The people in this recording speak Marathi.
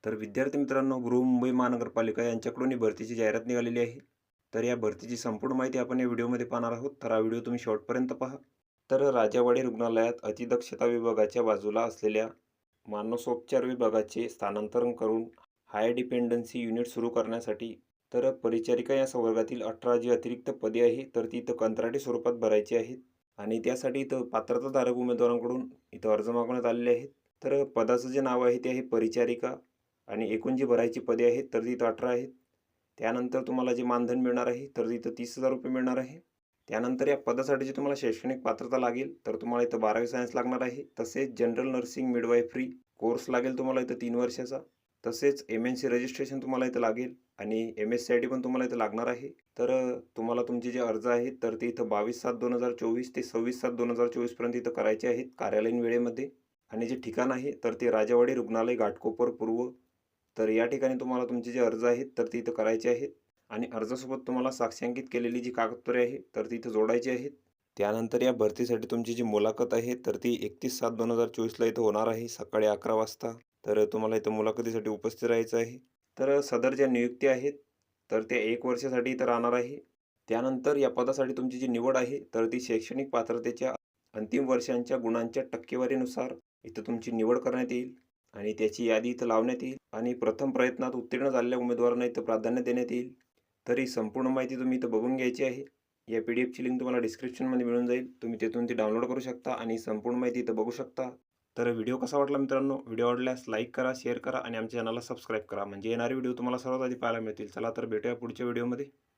तर विद्यार्थी मित्रांनो, बृहन्मुंबई महानगरपालिका यांच्याकडून ही भरतीची जाहिरात निघालेली आहे. तर या भरतीची संपूर्ण माहिती आपण या व्हिडिओमध्ये पाहणार आहोत. तर हा व्हिडिओ तुम्ही शेवटपर्यंत पहा. तर राजावाडी रुग्णालयात अतिदक्षता विभागाच्या बाजूला असलेल्या मानसोपचार विभागाचे स्थानांतरण करून हाय डिपेंडन्सी युनिट सुरू करण्यासाठी तर परिचारिका या संवर्गातील 18 जी अतिरिक्त पदे आहे, तर ती इथं कंत्राटी स्वरूपात भरायची आहेत. आणि त्यासाठी इथं पात्रताधारक उमेदवारांकडून इथं अर्ज मागवण्यात आलेले आहेत. तर पदाचं जे नाव आहे ते आहे परिचारिका आणि एकूण जी भरायची पदे आहेत तर तिथं 18 आहेत. त्यानंतर तुम्हाला जे मानधन मिळणार आहे तर तिथं 30,000 रुपये मिळणार आहे. त्यानंतर या पदासाठी जी तुम्हाला शैक्षणिक पात्रता लागेल तर तुम्हाला इथं 12वी सायन्स लागणार आहे. तसेच जनरल नर्सिंग मिडवायफरी कोर्स लागेल तुम्हाला इथं 3 वर्षाचा. तसेच MNC रजिस्ट्रेशन तुम्हाला इथं लागेल आणि MSCID पण तुम्हाला इथं लागणार आहे. तर तुम्हाला तुमचे जे अर्ज आहेत तर ते इथं 22/7/2024 ते 26/7/2024 पर्यंत इथं करायचे आहेत कार्यालयीन वेळेमध्ये. आणि जे ठिकाण आहे तर ते राजावाडी रुग्णालय घाटकोपर पूर्व. तर या ठिकाणी तुम्हाला तुमचे जे अर्ज आहेत तर ते इथं करायचे आहेत आणि अर्जासोबत तुम्हाला साक्षांकित केलेली जी कागदपत्रे आहे तर ती इथं जोडायची आहेत. त्यानंतर या भरतीसाठी तुमची जी मुलाखत आहे तर ती 31/7/2024ला इथं होणार आहे सकाळी 11 वाजता. तर तुम्हाला इथं मुलाखतीसाठी उपस्थित राहायचं आहे. तर सदर ज्या नियुक्ती आहेत तर त्या 1 वर्षासाठी इथं राहणार आहे. त्यानंतर या पदासाठी तुमची जी निवड आहे तर ती शैक्षणिक पात्रतेच्या अंतिम वर्षांच्या गुणांच्या टक्केवारीनुसार इथं तुमची निवड करण्यात येईल आणि त्याची यादी इथं लावण्यात येईल आणि प्रथम प्रयत्नात उत्तीर्ण झालेल्या उमेदवारांना इथं प्राधान्य देण्यात येईल. तर ही संपूर्ण माहिती तुम्ही इथं बघून घ्यायची आहे. या PDFची लिंक तुम्हाला डिस्क्रिप्शनमध्ये मिळून जाईल. तुम्ही तिथून ती डाउनलोड करू शकता आणि संपूर्ण माहिती इथं बघू शकता. तर व्हिडिओ कसा वाटला मित्रांनो? व्हिडिओ आवडल्यास लाईक करा, शेअर करा आणि आमच्या चॅनलला सबस्क्राईब करा. म्हणजे येणारे व्हिडिओ तुम्हाला सर्वात आधी पाहायला मिळतील. चला तर भेटूया पुढच्या व्हिडिओमध्ये.